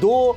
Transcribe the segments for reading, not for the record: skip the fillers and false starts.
2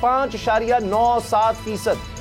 5.97%,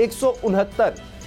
169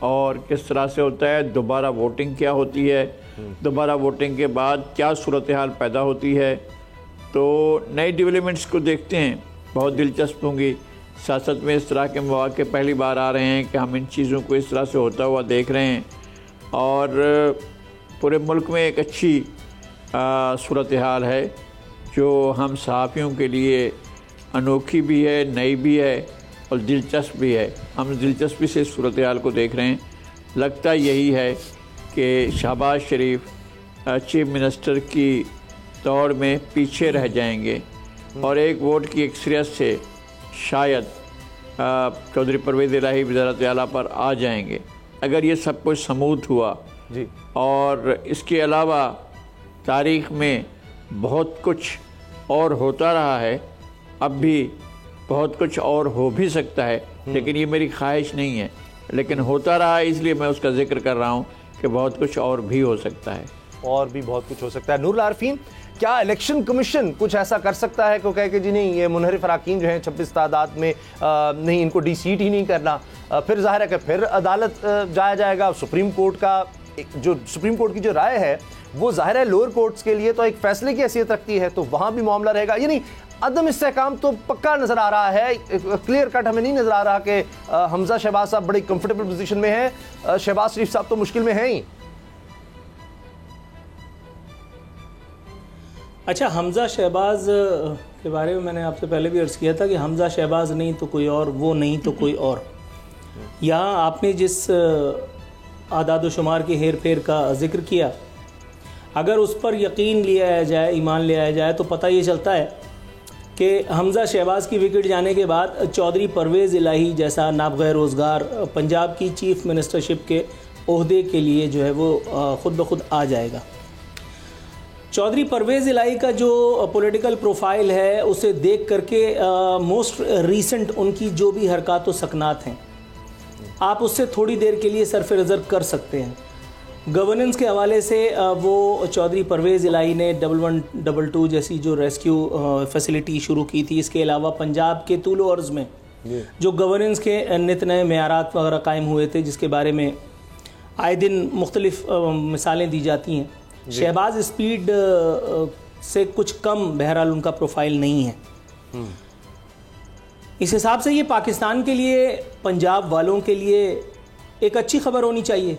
اور کس طرح سے ہوتا ہے، دوبارہ ووٹنگ کیا ہوتی ہے، دوبارہ ووٹنگ کے بعد کیا صورتحال پیدا ہوتی ہے. تو نئی ڈیولپمنٹس کو دیکھتے ہیں، بہت دلچسپ ہوں گی. سیاست میں اس طرح کے مواقع پہلی بار آ رہے ہیں کہ ہم ان چیزوں کو اس طرح سے ہوتا ہوا دیکھ رہے ہیں، اور پورے ملک میں ایک اچھی صورتحال ہے جو ہم صحافیوں کے لیے انوکھی بھی ہے، نئی بھی ہے اور دلچسپ بھی ہے. ہم دلچسپی سے اس صورتحال کو دیکھ رہے ہیں. لگتا یہی ہے کہ شہباز شریف چیف منسٹر کی دوڑ میں پیچھے رہ جائیں گے اور ایک ووٹ کی اکثریت سے شاید چودھری پرویز الہی وزارت اعلیٰ پر آ جائیں گے اگر یہ سب کچھ سموتھ ہوا. جی. اور اس کے علاوہ تاریخ میں بہت کچھ اور ہوتا رہا ہے، اب بھی بہت کچھ اور ہو بھی سکتا ہے، لیکن یہ میری خواہش نہیں ہے، لیکن ہوتا رہا ہے، اس لیے میں اس کا ذکر کر رہا ہوں کہ بہت کچھ اور بھی ہو سکتا ہے. اور بھی بہت کچھ ہو سکتا ہے. نور العارفین، کیا الیکشن کمیشن کچھ ایسا کر سکتا ہے کہ کہے کہ جی نہیں، یہ منحرف اراکین جو ہیں 26 تعداد میں نہیں، ان کو ڈی سیٹ ہی نہیں کرنا؟ پھر ظاہر ہے کہ پھر عدالت جایا جائے گا. سپریم کورٹ کی جو رائے ہے وہ ظاہر ہے لوور کورٹس کے لیے تو ایک فیصلے کی حیثیت رکھتی ہے، تو وہاں بھی معاملہ رہے گا. یعنی عدم استحکام تو پکا نظر آ رہا ہے، کلیئر کٹ ہمیں نہیں نظر آ رہا کہ حمزہ شہباز صاحب بڑی کمفرٹیبل پوزیشن میں ہیں، شہباز شریف صاحب تو مشکل میں ہیں ہی. اچھا، حمزہ شہباز کے بارے میں نے آپ سے پہلے بھی عرض کیا تھا کہ حمزہ شہباز نہیں تو کوئی اور، وہ نہیں تو کوئی اور. یہاں آپ نے جس اعداد و شمار کی ہیر پھیر کا ذکر کیا، اگر اس پر یقین لیا جائے، ایمان لے آیا جائے، تو پتہ یہ چلتا ہے کہ حمزہ شہباز کی وکٹ جانے کے بعد چودھری پرویز الہی جیسا نابغہ روزگار پنجاب کی چیف منسٹرشپ کے عہدے کے لیے جو ہے وہ خود بخود آ جائے گا. چودھری پرویز الہی کا جو پولیٹیکل پروفائل ہے اسے دیکھ کر کے موسٹ ریسنٹ ان کی جو بھی حرکات و سکنات ہیں، آپ اس سے تھوڑی دیر کے لیے صرف نظر کر سکتے ہیں. گورننس کے حوالے سے وہ چودھری پرویز الہی نے 1122 جیسی جو ریسکیو فیسلٹی شروع کی تھی. اس کے علاوہ پنجاب کے طول و عرض میں جو گورننس کے نت نئے معیارات وغیرہ قائم ہوئے تھے، جس کے بارے میں آئے دن مختلف مثالیں دی جاتی ہیں. شہباز اسپیڈ سے کچھ کم بہرحال ان کا پروفائل نہیں ہے. اس حساب سے یہ پاکستان کے لیے، پنجاب والوں کے لیے ایک اچھی خبر ہونی چاہیے.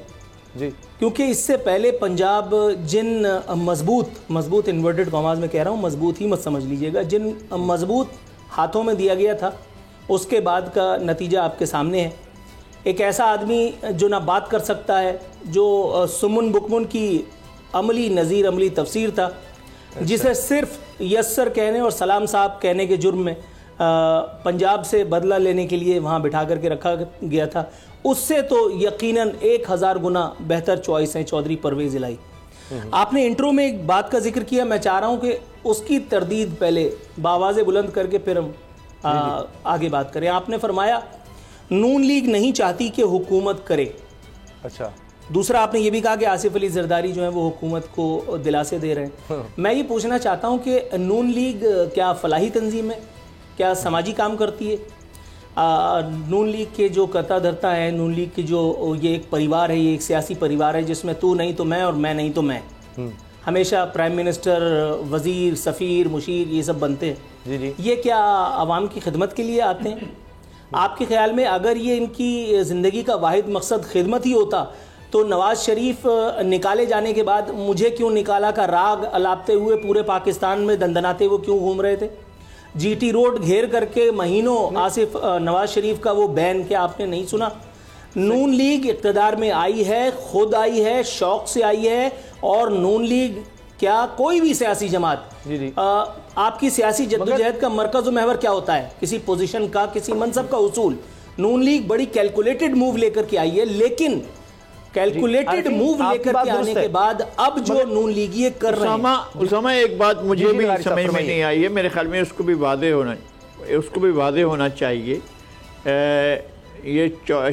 جی. کیونکہ اس سے پہلے پنجاب جن مضبوط انورٹڈ کاماز میں کہہ رہا ہوں، مضبوط ہی مت سمجھ لیجئے گا، جن مضبوط ہاتھوں میں دیا گیا تھا، اس کے بعد کا نتیجہ آپ کے سامنے ہے. ایک ایسا آدمی جو نہ بات کر سکتا ہے، جو سمن بکمن کی عملی نظیر عملی تفسیر تھا، جسے صرف یس سر کہنے اور سلام صاحب کہنے کے جرم میں پنجاب سے بدلہ لینے کے لیے وہاں بٹھا کر کے رکھا گیا تھا، اس سے تو یقیناً 1000 گنا بہتر چوائس ہیں چودھری پرویز الہی. آپ نے انٹرو میں ایک بات کا ذکر کیا، میں چاہ رہا ہوں کہ اس کی تردید پہلے بآواز بلند کر کے پھر ہم آگے بات کریں. آپ نے فرمایا نون لیگ نہیں چاہتی کہ حکومت کرے. اچھا. دوسرا آپ نے یہ بھی کہا کہ آصف علی زرداری جو ہیں وہ حکومت کو دلاسے دے رہے ہیں. میں یہ پوچھنا چاہتا ہوں کہ نون لیگ کیا فلاحی تنظیم ہے؟ کیا سماجی کام کرتی ہے؟ نون لیگ کے جو کرتا دھرتا ہے، نون لیگ کی جو یہ ایک پریوار ہے، یہ ایک سیاسی پریوار ہے جس میں تو نہیں تو میں اور میں نہیں تو میں، ہمیشہ پرائم منسٹر، وزیر، سفیر، مشیر یہ سب بنتے ہیں. جی. یہ کیا عوام کی خدمت کے لیے آتے ہیں؟ آپ کے خیال میں اگر یہ ان کی زندگی کا واحد مقصد خدمت ہی ہوتا تو نواز شریف نکالے جانے کے بعد مجھے کیوں نکالا کا راگ الاپتے ہوئے پورے پاکستان میں دندناتے وہ کیوں گھوم رہے تھے؟ جی ٹی روڈ گھیر کر کے مہینوں آصف نواز شریف کا وہ بین کیا آپ نے نہیں سنا؟ نون لیگ اقتدار میں آئی ہے، خود آئی ہے، شوق سے آئی ہے. اور نون لیگ کیا کوئی بھی سیاسی جماعت، آپ کی سیاسی جدوجہد کا مرکز و محور کیا ہوتا ہے؟ کسی پوزیشن کا، کسی منصب کا حصول. نون لیگ بڑی کیلکولیٹڈ موو لے کر کے آئی ہے، لیکن کیلکولیٹڈ موو لے کر کے آنے کے بعد اب جو نون لیگ یہ کر رہے ہیں. اسامہ ایک بات مجھے بھی سمجھ میں نہیں آئی ہے، میرے خیال میں اس کو بھی واضح ہونا چاہیے. یہ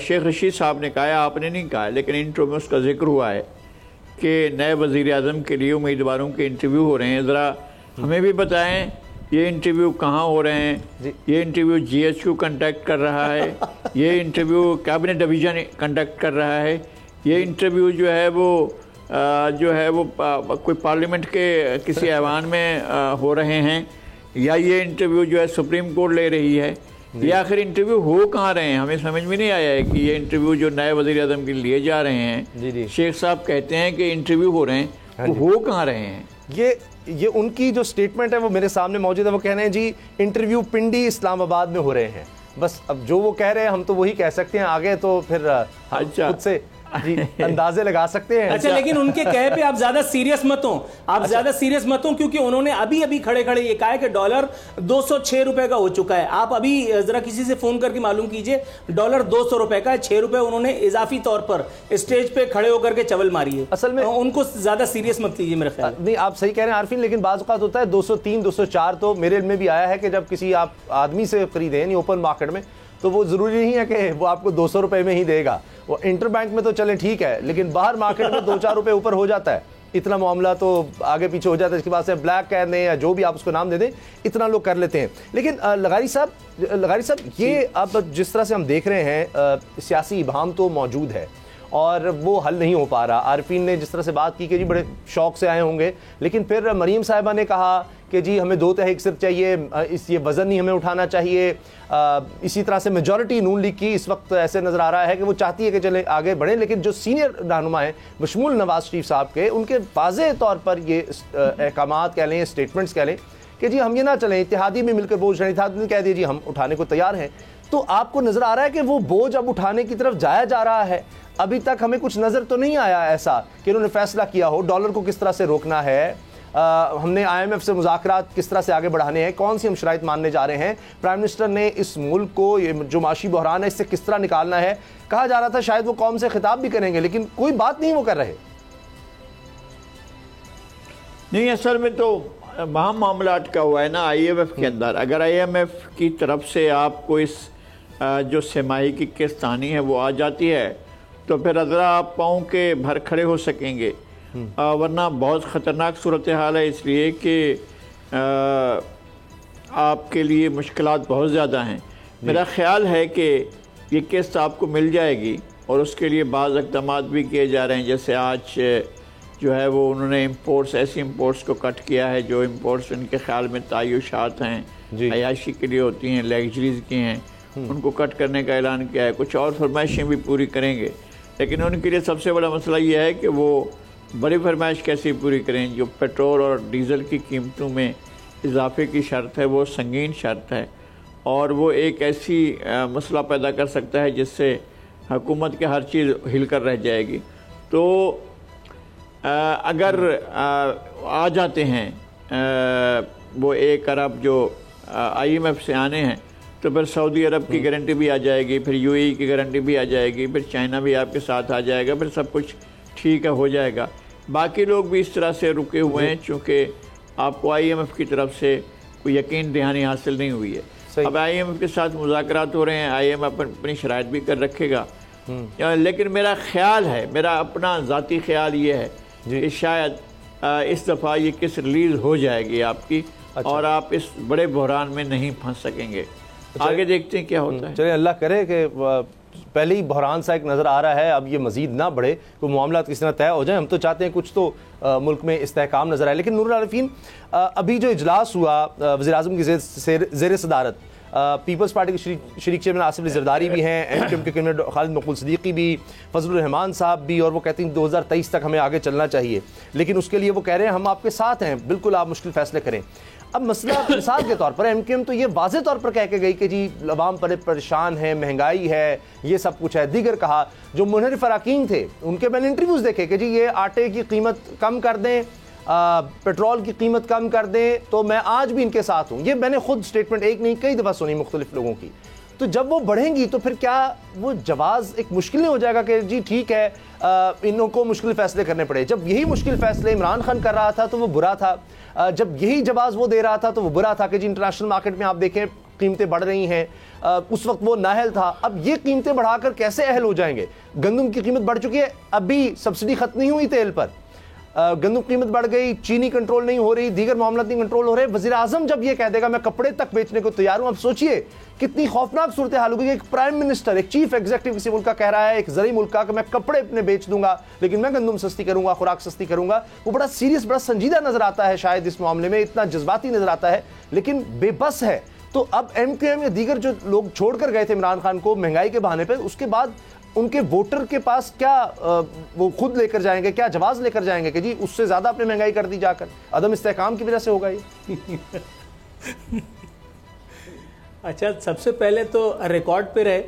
شیخ رشید صاحب نے کہا ہے، آپ نے نہیں کہا، لیکن انٹرو میں اس کا ذکر ہوا ہے کہ نئے وزیر اعظم کے لیے امیدواروں کے انٹرویو ہو رہے ہیں. ذرا ہمیں بھی بتائیں یہ انٹرویو کہاں ہو رہے ہیں, یہ انٹرویو GHQ کنڈکٹ کر رہا ہے, یہ انٹرویو کیبنٹ ڈویژن کنڈکٹ کر رہا ہے, یہ انٹرویو جو ہے وہ کوئی پارلیمنٹ کے کسی ایوان میں ہو رہے ہیں, یا یہ انٹرویو جو ہے سپریم کورٹ لے رہی ہے. یہ آخر انٹرویو ہو کہاں رہے ہیں؟ ہمیں سمجھ میں نہیں آیا ہے کہ یہ انٹرویو جو نئے وزیر اعظم کے لیے جا رہے ہیں, شیخ صاحب کہتے ہیں کہ انٹرویو ہو رہے ہیں, وہ ہو کہاں رہے ہیں؟ یہ ان کی جو سٹیٹمنٹ ہے وہ میرے سامنے موجود ہے. وہ کہہ رہے ہیں جی انٹرویو پنڈی اسلام آباد میں ہو رہے ہیں. بس اب جو وہ کہہ رہے ہیں ہم تو وہی کہہ سکتے ہیں, آگے تو پھر خود سے اندازے لگا سکتے ہیں. اچھا, لیکن ان کے کہے پہ آپ زیادہ سیریس مت ہوں, زیادہ سیریس مت ہوں, کیونکہ انہوں نے ابھی کھڑے یہ کہا ہے کہ ڈالر 206 روپے کا ہو چکا ہے. آپ ابھی ذرا کسی سے فون کر کے معلوم کیجئے, ڈالر 200 روپے کا ہے, 6 روپے انہوں نے اضافی طور پر اسٹیج پہ کھڑے ہو کر کے چول ماری ہے. اصل میں ان کو زیادہ سیریس مت لیجیے میرے خیال. نہیں, آپ صحیح کہہ رہے ہیں عارفین, لیکن بعض اوقات ہوتا ہے 203 204, تو میرے علم میں بھی آیا ہے کہ جب کسی آپ آدمی سے خریدیں یعنی اوپن مارکیٹ میں, تو وہ ضروری نہیں ہے کہ وہ آپ کو 200 روپے میں ہی دے گا. وہ انٹر بینک میں تو چلیں ٹھیک ہے, لیکن باہر مارکیٹ میں 2-4 روپے اوپر ہو جاتا ہے, اتنا معاملہ تو آگے پیچھے ہو جاتا ہے. اس کے بعد سے بلیک کہہ دیں یا جو بھی آپ اس کو نام دے دیں, اتنا لوگ کر لیتے ہیں. لیکن لغاری صاحب یہ اب جس طرح سے ہم دیکھ رہے ہیں سیاسی ابہام تو موجود ہے اور وہ حل نہیں ہو پا رہا. عارفین نے جس طرح سے بات کی کہ جی بڑے شوق سے آئے ہوں گے, لیکن پھر مریم صاحبہ نے کہا کہ جی ہمیں 2 تہائی صرف چاہیے, یہ وزن نہیں ہمیں اٹھانا چاہیے. اسی طرح سے میجورٹی نون لیگ کی اس وقت ایسے نظر آ رہا ہے کہ وہ چاہتی ہے کہ چلیں آگے بڑھیں, لیکن جو سینئر رہنما ہیں بشمول نواز شریف صاحب کے, ان کے واضح طور پر یہ احکامات کہہ لیں, اسٹیٹمنٹس کہہ لیں کہ جی ہم یہ نہ چلیں, اتحادی میں مل کر بوجھ اٹھائیں. اتحادی نے کہہ دیا جی ہم اٹھانے کو تیار ہیں. تو آپ کو نظر آ رہا ہے کہ وہ بوجھ اب اٹھانے کی طرف جایا جا رہا ہے. ابھی تک ہمیں کچھ نظر تو نہیں آیا ایسا کہ انہوں نے فیصلہ کیا ہو ڈالر کو کس طرح سے روکنا ہے, ہم نے IMF سے مذاکرات کس طرح سے آگے بڑھانے ہیں, کون سی ہم شرائط ماننے جا رہے ہیں, پرائم منسٹر نے اس ملک کو یہ جو معاشی بحران ہے اس سے کس طرح نکالنا ہے. کہا جا رہا تھا شاید وہ قوم سے خطاب بھی کریں گے, لیکن کوئی بات نہیں وہ کر رہے. نہیں, اصل میں تو وہاں معاملہ اٹکا ہوا ہے نا IMF کے اندر. اگر IMF کی طرف سے آپ کو اس جو سرمائی کی قسط آنی ہے وہ آ جاتی ہے تو پھر ذرا آپ پاؤں کے بھر کھڑے ہو سکیں گے, ورنہ بہت خطرناک صورتحال ہے, اس لیے کہ آپ کے لیے مشکلات بہت زیادہ ہیں. میرا خیال ہے کہ یہ قسط آپ کو مل جائے گی, اور اس کے لیے بعض اقدامات بھی کیے جا رہے ہیں. جیسے آج جو ہے وہ انہوں نے ایسی امپورٹس کو کٹ کیا ہے جو امپورٹس ان کے خیال میں تعیشات ہیں, عیاشی کے لیے ہوتی ہیں, لیگژریز کی ہیں, ان کو کٹ کرنے کا اعلان کیا ہے. کچھ اور فرمائشیں بھی پوری کریں گے, لیکن ان کے لیے سب سے بڑا مسئلہ یہ ہے کہ وہ بڑی فرمائش کیسے پوری کریں. جو پیٹرول اور ڈیزل کی قیمتوں میں اضافے کی شرط ہے وہ سنگین شرط ہے, اور وہ ایک ایسی مسئلہ پیدا کر سکتا ہے جس سے حکومت کی ہر چیز ہل کر رہ جائے گی. تو اگر آ جاتے ہیں وہ 1 ارب جو IMF سے آنے ہیں, تو پھر سعودی عرب کی گارنٹی بھی آ جائے گی, پھر UAE کی گارنٹی بھی آ جائے گی, پھر چائنا بھی آپ کے ساتھ آ جائے گا, پھر سب کچھ ٹھیک ہے ہو جائے گا. باقی لوگ بھی اس طرح سے رکے ہوئے ہیں چونکہ آپ کو IMF کی طرف سے کوئی یقین دہانی حاصل نہیں ہوئی ہے. اب IMF کے ساتھ مذاکرات ہو رہے ہیں, IMF اپنی شرائط بھی کر رکھے گا, لیکن میرا خیال ہے, میرا اپنا ذاتی خیال یہ ہے کہ شاید اس دفعہ یہ قسط ریلیز ہو جائے گی آپ کی, اور آپ اس بڑے بحران میں نہیں پھنس سکیں گے. آگے دیکھتے ہیں کیا ہوتا ہے. چلیں اللہ کرے کہ پہلے ہی بحران سا ایک نظر آ رہا ہے, اب یہ مزید نہ بڑھے, تو معاملات کس طرح طے ہو جائیں. ہم تو چاہتے ہیں کچھ تو ملک میں استحکام نظر آئے. لیکن نور العارفین, ابھی جو اجلاس ہوا وزیر اعظم کی زیر صدارت, پیپلز پارٹی کے شریک چیئرمین آصف علی زرداری بھی ہیں, MQM کے کنوینر خالد مقبول صدیقی بھی, فضل الرحمان صاحب بھی, اور وہ کہتے ہیں 2023 تک ہمیں آگے چلنا چاہیے, لیکن اس کے لیے وہ کہہ رہے ہیں ہم آپ کے ساتھ ہیں, بالکل آپ مشکل فیصلے کریں. اب مسئلہ مثال کے طور پر MQM تو یہ واضح طور پر کہہ کے گئی کہ جی عوام پر پریشان ہے, مہنگائی ہے, یہ سب کچھ ہے. دیگر کہا جو منحرف اراکین تھے ان کے میں نے انٹرویوز دیکھے کہ جی یہ آٹے کی قیمت کم کر دیں, پیٹرول کی قیمت کم کر دیں, تو میں آج بھی ان کے ساتھ ہوں. یہ میں نے خود سٹیٹمنٹ ایک نہیں کئی دفعہ سنی مختلف لوگوں کی. تو جب وہ بڑھیں گی تو پھر کیا وہ جواز ایک مشکل نہیں ہو جائے گا کہ جی ٹھیک ہے انہوں کو مشکل فیصلے کرنے پڑے. جب یہی مشکل فیصلے عمران خان کر رہا تھا تو وہ برا تھا, جب یہی جواز وہ دے رہا تھا تو وہ برا تھا کہ جی انٹرنیشنل مارکیٹ میں آپ دیکھیں قیمتیں بڑھ رہی ہیں, اس وقت وہ نااہل تھا. اب یہ قیمتیں بڑھا کر کیسے اہل ہو جائیں گے؟ گندم کی قیمت بڑھ چکی ہے, ابھی سبسڈی ختم نہیں ہوئی تیل پر, گندم قیمت بڑھ گئی, چینی کنٹرول نہیں ہو رہی, دیگر معاملات نہیں کنٹرول ہو رہے. وزیر اعظم جب یہ کہہ دے گا میں کپڑے تک بیچنے کو تیار ہوں, اب سوچئے کتنی خوفناک صورتحال ہوگی. ایک پرائم منسٹر, ایک چیف ایگزیکٹو کسی ملک کا کہہ رہا ہے, ایک زرعی ملک کا, کہ میں کپڑے اپنے بیچ دوں گا لیکن میں گندم سستی کروں گا, خوراک سستی کروں گا. وہ بڑا سیریس, بڑا سنجیدہ نظر آتا ہے شاید اس معاملے میں, اتنا جذباتی نظر آتا ہے لیکن بے بس ہے. تو اب ایم کیو ایم یا دیگر جو لوگ چھوڑ کر گئے تھے عمران خان کو مہنگائی کے بہانے پہ, اس کے بعد ان کے ووٹر کے پاس کیا وہ خود لے کر جائیں گے, کیا جواز لے کر جائیں گے کہ جی اس سے زیادہ آپ نے مہنگائی کر دی جا کر, عدم استحکام کی وجہ سے ہوگا یہ؟ اچھا, سب سے پہلے تو ریکارڈ پہ رہے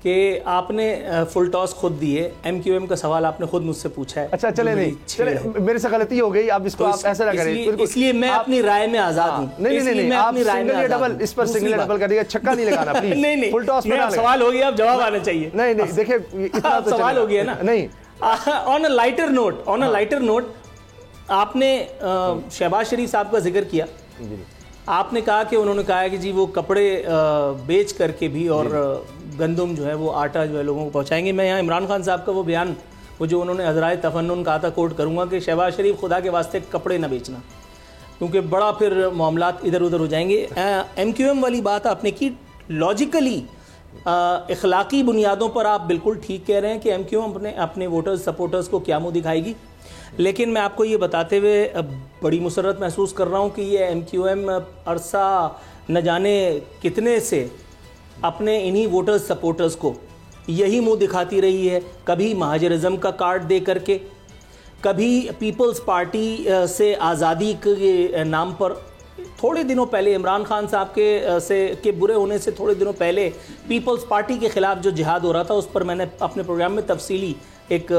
کہ آپ نے فل ٹاس خود دیے, ایم کیو ایم کا سوال آپ نے خود مجھ سے پوچھا ہے. اچھا چلے نہیں, چلے میرے سے غلطی ہو گئی, آپ اس کو آپ ایسا نہ کریں. اس لیے میں اپنی رائے میں آزاد ہوں. نہیں, آپ سنگل یا ڈبل, اس پر سنگل یا ڈبل کر دیجیے, چھکا نہیں لگانا پلیز. نہیں, فل ٹاس میرا سوال ہو گیا, اب جواب آنا چاہیے. نہیں دیکھیں اتنا تو سوال ہو گیا نا. نہیں, آن اے لائٹر نوٹ, آپ نے شہباز شریف صاحب کا ذکر کیا. آپ نے کہا کہ انہوں نے کہا کہ جی وہ کپڑے بیچ کر کے بھی اور گندم جو ہے وہ آٹا جو ہے لوگوں کو پہنچائیں گے. میں یہاں عمران خان صاحب کا وہ بیان, وہ جو انہوں نے حضرائے تفنن کہا تھا, کوٹ کروں گا کہ شہباز شریف خدا کے واسطے کپڑے نہ بیچنا, کیونکہ بڑا پھر معاملات ادھر ادھر ہو جائیں گے. ایم کیو ایم والی بات آپ نے کی, لاجیکلی اخلاقی بنیادوں پر آپ بالکل ٹھیک کہہ رہے ہیں کہ ایم کیو ایم اپنے ووٹرز سپورٹرز کو کیا منہ دکھائے گی. لیکن میں آپ کو یہ بتاتے ہوئے بڑی مسرت محسوس کر رہا ہوں کہ یہ ایم کیو ایم عرصہ نہ جانے کتنے سے اپنے انہی ووٹرز سپورٹرز کو یہی منہ دکھاتی رہی ہے, کبھی مہاجرزم کا کارڈ دے کر کے, کبھی پیپلز پارٹی سے آزادی کے نام پر. تھوڑے دنوں پہلے عمران خان صاحب کے برے ہونے سے تھوڑے دنوں پہلے پیپلز پارٹی کے خلاف جو جہاد ہو رہا تھا, اس پر میں نے اپنے پروگرام میں تفصیلی ایک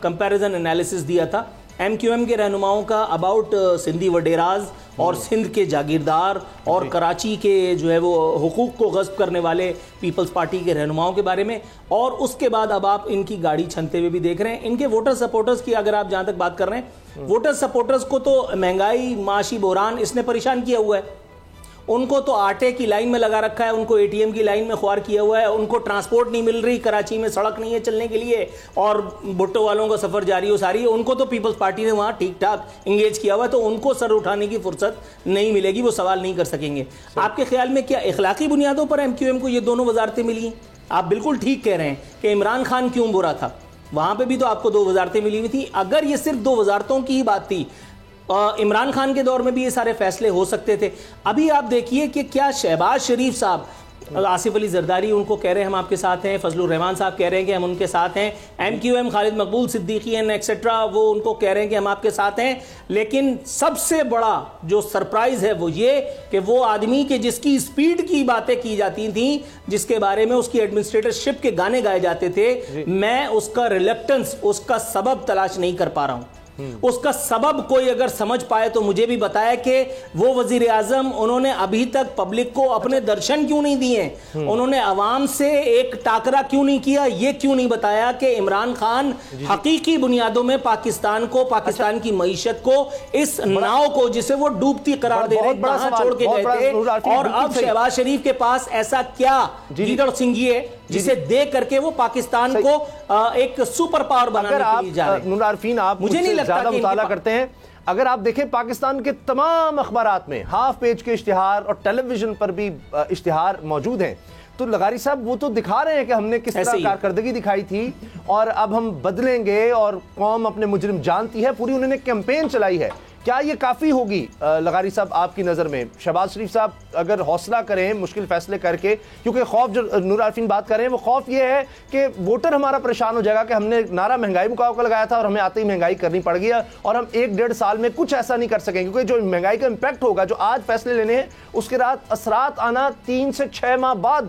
کمپیریزن انالیسس دیا تھا. ایم کیو ایم کے رہنماؤں کا اباؤٹ سندھی وڈیراز اور سندھ کے جاگیردار اور کراچی کے جو ہے وہ حقوق کو غصب کرنے والے پیپلز پارٹی کے رہنماؤں کے بارے میں, اور اس کے بعد اب آپ ان کی گاڑی چھنتے ہوئے بھی دیکھ رہے ہیں. ان کے ووٹر سپورٹرز کی اگر آپ جہاں تک بات کر رہے ہیں, ووٹر سپورٹرز کو تو مہنگائی, معاشی بحران اس نے پریشان کیا ہوا ہے. ان کو تو آٹے کی لائن میں لگا رکھا ہے, ان کو اے ٹی ایم کی لائن میں خوار کیا ہوا ہے, ان کو ٹرانسپورٹ نہیں مل رہی, کراچی میں سڑک نہیں ہے چلنے کے لیے, اور بھٹو والوں کا سفر جاری ہو ساری ہے. ان کو تو پیپلز پارٹی نے وہاں ٹھیک ٹھاک انگیج کیا ہوا ہے, تو ان کو سر اٹھانے کی فرصت نہیں ملے گی, وہ سوال نہیں کر سکیں گے. آپ کے خیال میں کیا اخلاقی بنیادوں پر ایم کیو ایم کو یہ دونوں وزارتیں ملی ہیں؟ آپ بالکل ٹھیک کہہ رہے ہیں کہ عمران خان کیوں برا تھا, وہاں پہ بھی تو آپ کو 2 وزارتیں ملی ہوئی تھیں. اگر یہ صرف 2 وزارتوں کی ہی بات تھی, عمران خان کے دور میں بھی یہ سارے فیصلے ہو سکتے تھے. ابھی آپ دیکھیے کہ کیا شہباز شریف صاحب, آصف علی زرداری ان کو کہہ رہے ہیں ہم آپ کے ساتھ ہیں, فضل الرحمان صاحب کہہ رہے ہیں کہ ہم ان کے ساتھ ہیں, ایم کیو ایم خالد مقبول صدیقی ایکسیٹرا وہ ان کو کہہ رہے ہیں کہ ہم آپ کے ساتھ ہیں. لیکن سب سے بڑا جو سرپرائز ہے وہ یہ کہ وہ آدمی کہ جس کی سپیڈ کی باتیں کی جاتی تھیں, جس کے بارے میں اس کی ایڈمنسٹریٹرشپ کے گانے گائے جاتے تھے, میں اس کا ریلیکٹنس, اس کا سبب تلاش نہیں کر پا رہا ہوں. اس کا سبب کوئی اگر سمجھ پائے تو مجھے بھی بتایا کہ وہ وزیر اعظم, انہوں نے ابھی تک پبلک کو اپنے درشن کیوں نہیں دیے, انہوں نے عوام سے ایک ٹاکرا کیوں نہیں کیا, یہ کیوں نہیں بتایا کہ عمران خان حقیقی بنیادوں میں پاکستان کو, پاکستان کی معیشت کو, اس ناؤ کو جسے وہ ڈوبتی قرار دے رہے ہیں, کہاں چھوڑ کے گئے تھے. اور اب شہباز شریف کے پاس ایسا کیا لیڈر سنگھی ہے جسے دیکھ کر کے وہ پاکستان کو ایک سپر پاور بنانے کے لیے جا رہے ہیں. نور عارفین, آپ مجھے نہیں لگتا زیادہ مطالعہ کرتے ہیں. اگر آپ دیکھیں پاکستان کے تمام اخبارات میں ہاف پیج کے اشتہار اور ٹیلی ویژن پر بھی اشتہار موجود ہیں, تو لغاری صاحب وہ تو دکھا رہے ہیں کہ ہم نے کس طرح کارکردگی دکھائی تھی اور اب ہم بدلیں گے اور قوم اپنے مجرم جانتی ہے, پوری انہوں نے کیمپین چلائی ہے. کیا یہ کافی ہوگی لغاری صاحب آپ کی نظر میں؟ شہباز شریف صاحب اگر حوصلہ کریں مشکل فیصلے کر کے, کیونکہ خوف جو نور عارفین بات کر رہے ہیں وہ خوف یہ ہے کہ ووٹر ہمارا پریشان ہو جائے گا کہ ہم نے نعرہ مہنگائی مکاؤ کا لگایا تھا اور ہمیں آتے ہی مہنگائی کرنی پڑ گئی اور ہم 1-1.5 سال میں کچھ ایسا نہیں کر سکیں, کیونکہ جو مہنگائی کا امپیکٹ ہوگا, جو آج فیصلے لینے ہیں اس کے رات اثرات آنا 3 سے 6 ماہ بعد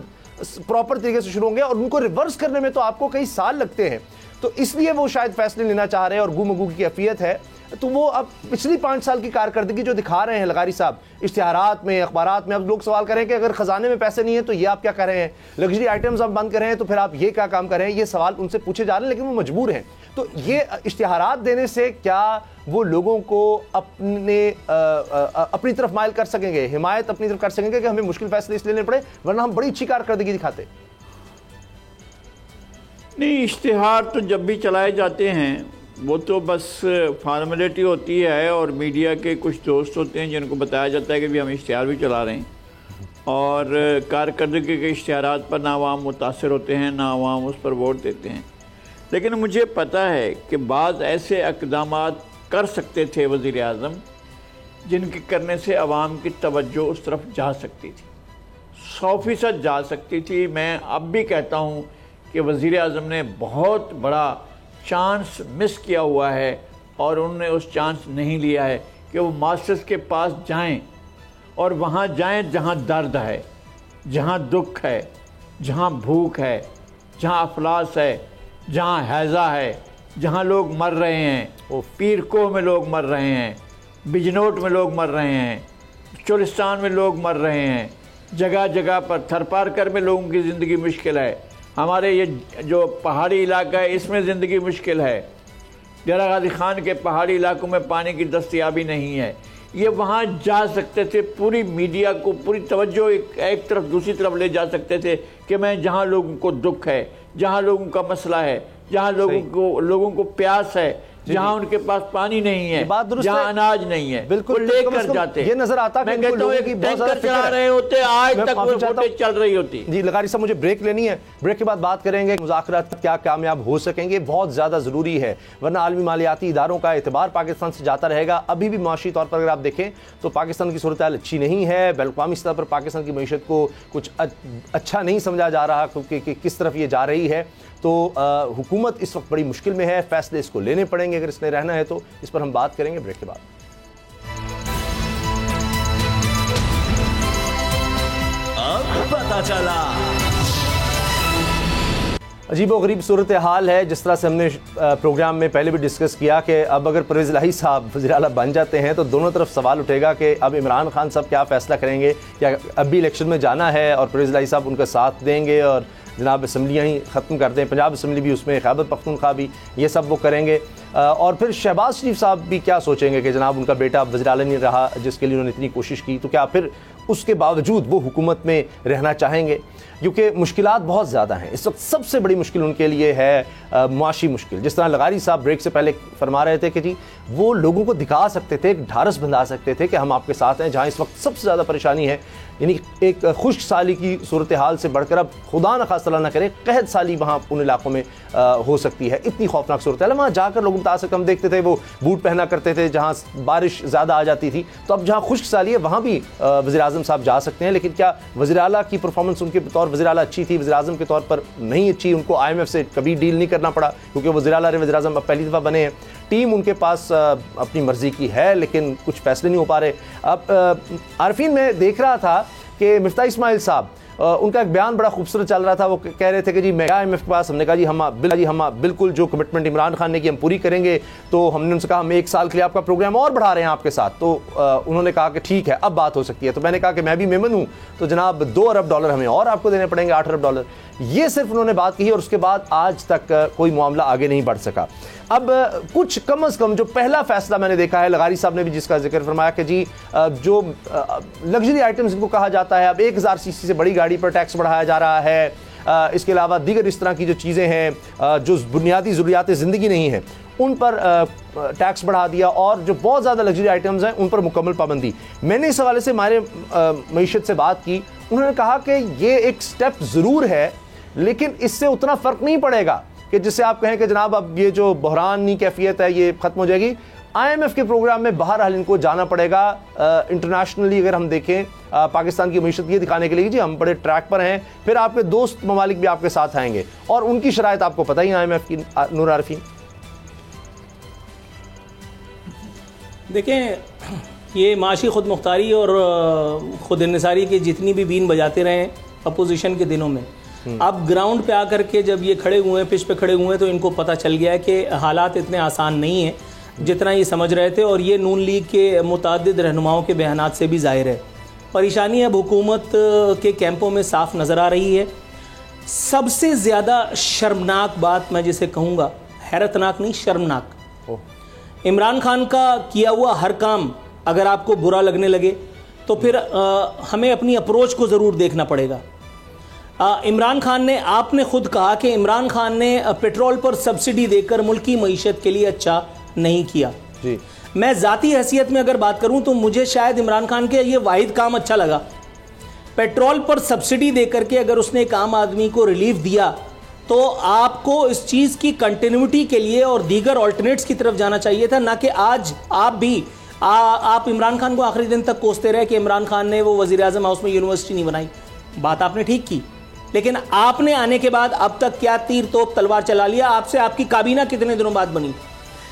پراپر طریقے سے شروع ہوں گے, اور ان کو ریورس کرنے میں تو آپ کو کئی سال لگتے ہیں. تو اس لیے وہ شاید فیصلے لینا چاہ رہے ہیں اور گو مگو کی کیفیت ہے. تو وہ اب پچھلی 5 سال کی کارکردگی جو دکھا رہے ہیں لغاری صاحب اشتہارات میں, اخبارات میں, اب لوگ سوال کریں کہ اگر خزانے میں پیسے نہیں ہیں تو یہ آپ کیا کر رہے ہیں, لگژری آئٹمز آپ بند کر رہے ہیں تو پھر آپ یہ کیا کام کر رہے ہیں, یہ سوال ان سے پوچھے جا رہے ہیں, لیکن وہ مجبور ہیں. تو یہ اشتہارات دینے سے کیا وہ لوگوں کو اپنی طرف مائل کر سکیں گے, حمایت اپنی طرف کر سکیں گے کہ ہمیں مشکل فیصلے اس لینے پڑے ورنہ ہم بڑی اچھی کارکردگی دکھاتے؟ نہیں, اشتہار تو جب بھی چلائے جاتے ہیں وہ تو بس فارمیلٹی ہوتی ہے، اور میڈیا کے کچھ دوست ہوتے ہیں جن کو بتایا جاتا ہے کہ بھی ہم اشتہار بھی چلا رہے ہیں، اور کارکردگی کے اشتہارات پر نہ عوام متاثر ہوتے ہیں، نہ عوام اس پر ووٹ دیتے ہیں۔ لیکن مجھے پتہ ہے کہ بعض ایسے اقدامات کر سکتے تھے وزیر اعظم جن کے کرنے سے عوام کی توجہ اس طرف جا سکتی تھی، 100% جا سکتی تھی۔ میں اب بھی کہتا ہوں کہ وزیر اعظم نے بہت بڑا چانس مس کیا ہوا ہے، اور انہوں نے اس چانس نہیں لیا ہے کہ وہ ماسٹرز کے پاس جائیں، اور وہاں جائیں جہاں درد ہے، جہاں دکھ ہے، جہاں بھوک ہے، جہاں افلاس ہے، جہاں ہیضہ ہے، جہاں لوگ مر رہے ہیں۔ پیر کوہ میں لوگ مر رہے ہیں، بجنوٹ میں لوگ مر رہے ہیں، چولستان میں لوگ مر رہے ہیں، جگہ جگہ پر تھر پارکر میں لوگوں کی زندگی مشکل ہے، ہمارے یہ جو پہاڑی علاقہ ہے اس میں زندگی مشکل ہے، ڈیرہ غازی خان کے پہاڑی علاقوں میں پانی کی دستیابی نہیں ہے۔ یہ وہاں جا سکتے تھے، پوری میڈیا کو پوری توجہ ایک طرف دوسری طرف لے جا سکتے تھے کہ میں جہاں لوگوں کو دکھ ہے، جہاں لوگوں کا مسئلہ ہے، جہاں لوگوں کو پیاس ہے، جہاں ان کے پاس پانی نہیں ہے، جہاں اناج نہیں ہے، بالکل لے کر جاتے۔ یہ نظر آتا میں کہتا ہوں ایک ٹینکر چلا رہے ہوتے، آج تک وہ فوٹیج چل رہی ہوتی۔ جی لغاری صاحب، مجھے بریک لینی ہے، بریک کے بعد بات کریں گے مذاکرات کیا کامیاب ہو سکیں گے، بہت زیادہ ضروری ہے، ورنہ عالمی مالیاتی اداروں کا اعتبار پاکستان سے جاتا رہے گا۔ ابھی بھی معاشی طور پر اگر آپ دیکھیں تو پاکستان کی صورتحال اچھی نہیں ہے، بین الاقوامی سطح پر پاکستان کی معیشت کو کچھ اچھا نہیں سمجھا جا رہا کہ کس طرف یہ جا رہی ہے۔ تو حکومت اس وقت بڑی مشکل میں ہے، فیصلے اس کو لینے پڑیں گے اگر اس نے رہنا ہے تو۔ اس پر ہم بات کریں گے بریک کے بعد۔ اب پتہ چلا۔ عجیب و غریب صورتحال ہے، جس طرح سے ہم نے پروگرام میں پہلے بھی ڈسکس کیا کہ اب اگر پرویز الہی صاحب وزیر اعلیٰ بن جاتے ہیں تو دونوں طرف سوال اٹھے گا کہ اب عمران خان صاحب کیا فیصلہ کریں گے، یا اب بھی الیکشن میں جانا ہے اور پرویز الہی صاحب ان کا ساتھ دیں گے اور جناب اسمبلیاں ہی ختم کر دیں، پنجاب اسمبلی بھی اس میں، خیبر پختونخوا بھی، یہ سب وہ کریں گے۔ اور پھر شہباز شریف صاحب بھی کیا سوچیں گے کہ جناب ان کا بیٹا وزیر اعلیٰ نہیں رہا جس کے لیے انہوں نے اتنی کوشش کی، تو کیا پھر اس کے باوجود وہ حکومت میں رہنا چاہیں گے؟ کیونکہ مشکلات بہت زیادہ ہیں اس وقت۔ سب سے بڑی مشکل ان کے لیے ہے معاشی مشکل، جس طرح لغاری صاحب بریک سے پہلے فرما رہے تھے کہ جی وہ لوگوں کو دکھا سکتے تھے، ایک ڈھارس بندھا سکتے تھے کہ ہم آپ کے ساتھ ہیں، جہاں اس وقت سب سے زیادہ پریشانی ہے، یعنی ایک خشک سالی کی صورتحال سے بڑھ کر اب خدا نہ خواستہ اللہ نہ کرے قحط سالی وہاں ان علاقوں میں ہو سکتی ہے، اتنی خوفناک صورتحال ہے۔ وہاں جا کر لوگ بتا سکتے، ہم دیکھتے تھے وہ بوٹ پہنا کرتے تھے جہاں بارش زیادہ آ جاتی تھی، تو اب جہاں خشک سالی ہے وہاں بھی وزیر اعظم صاحب جا سکتے ہیں۔ لیکن کیا وزیر اعلیٰ کی پرفارمنس ان کے طور وزیر اعلیٰ اچھی تھی؟ وزیر اعظم کے طور پر نہیں اچھی، ان کو IMF سے کبھی ڈیل نہیں کرنا پڑا کیونکہ وزیر اعلیٰ وزیر اعظم اب پہلی دفعہ بنے ہیں، ٹیم ان کے پاس اپنی مرضی کی ہے لیکن کچھ فیصلے نہیں ہو پا رہے۔ اب عارفین میں دیکھ رہا تھا کہ مفتاح اسماعیل صاحب ان کا ایک بیان بڑا خوبصورت چل رہا تھا، وہ کہہ رہے تھے کہ جی میں IMF کے پاس، ہم نے کہا جی ہم بالکل جو کمٹمنٹ عمران خان نے کی ہم پوری کریں گے، تو ہم نے ان سے کہا ہم 1 سال کے لیے آپ کا پروگرام اور بڑھا رہے ہیں آپ کے ساتھ، تو انہوں نے کہا کہ ٹھیک ہے اب بات ہو سکتی ہے۔ تو میں نے کہا کہ میں بھی میمن ہوں، تو جناب $2 ارب ہمیں اور آپ کو دینے پڑیں گے، $8 ارب۔ یہ صرف انہوں نے بات کہی اور اس کے بعد آج تک کوئی معاملہ آگے نہیں بڑھ سکا۔ اب کچھ کم از کم جو پہلا فیصلہ میں نے دیکھا ہے، لغاری صاحب نے بھی جس کا ذکر فرمایا کہ جی جو لگژری آئٹمز ان کو کہا جاتا ہے، اب 1000 cc سے بڑی گاڑی پر ٹیکس بڑھایا جا رہا ہے، اس کے علاوہ دیگر اس طرح کی جو چیزیں ہیں جو بنیادی ضروریات زندگی نہیں ہیں ان پر ٹیکس بڑھا دیا، اور جو بہت زیادہ لگژری آئٹمز ہیں ان پر مکمل پابندی۔ میں نے اس حوالے سے ہمارے معیشت سے بات کی، انہوں نے کہا کہ یہ ایک سٹیپ ضرور ہے لیکن اس سے اتنا فرق نہیں پڑے گا کہ جس سے آپ کہیں کہ جناب اب یہ جو بحرانی کیفیت ہے یہ ختم ہو جائے گی۔ IMF کے پروگرام میں بہرحال ان کو جانا پڑے گا۔ انٹرنیشنلی اگر ہم دیکھیں پاکستان کی معیشت یہ دکھانے کے لیے جی ہم بڑے ٹریک پر ہیں، پھر آپ کے دوست ممالک بھی آپ کے ساتھ آئیں گے اور ان کی شرائط آپ کو پتہ ہی IMF کی۔ نور عارفین دیکھیں، یہ معاشی خود مختاری اور خود انحصاری کے جتنی بھی بین بجاتے رہے ہیں اپوزیشن کے دنوں میں، اب گراؤنڈ پہ آ کر کے جب یہ کھڑے ہوئے ہیں، پچ پہ کھڑے ہوئے ہیں، تو ان کو پتہ چل گیا ہے کہ حالات اتنے آسان نہیں ہیں جتنا یہ سمجھ رہے تھے، اور یہ نون لیگ کے متعدد رہنماؤں کے بیانات سے بھی ظاہر ہے۔ پریشانی اب حکومت کے کیمپوں میں صاف نظر آ رہی ہے۔ سب سے زیادہ شرمناک بات میں جسے کہوں گا، حیرت ناک نہیں، شرمناک، عمران خان کا کیا ہوا ہر کام اگر آپ کو برا لگنے لگے تو پھر ہمیں اپنی اپروچ کو ضرور دیکھنا پڑے گا۔ عمران خان نے, آپ نے خود کہا کہ عمران خان نے پیٹرول پر سبسڈی دے کر ملکی معیشت کے لیے اچھا نہیں کیا. جی میں ذاتی حیثیت میں اگر بات کروں تو مجھے شاید عمران خان کے یہ واحد کام اچھا لگا. پیٹرول پر سبسڈی دے کر کے اگر اس نے ایک عام آدمی کو ریلیف دیا تو آپ کو اس چیز کی کنٹینیوٹی کے لیے اور دیگر آلٹرنیٹس کی طرف جانا چاہیے تھا, نہ کہ آج آپ عمران خان کو آخری دن تک کوستے رہے کہ عمران خان نے وہ وزیر اعظم ہاؤس میں یونیورسٹی نہیں بنائی. بات آپ نے ٹھیک کی, لیکن آپ نے آنے کے بعد اب تک کیا تیر توپ تلوار چلا لیا؟ آپ سے آپ کی کابینہ کتنے دنوں بعد بنی؟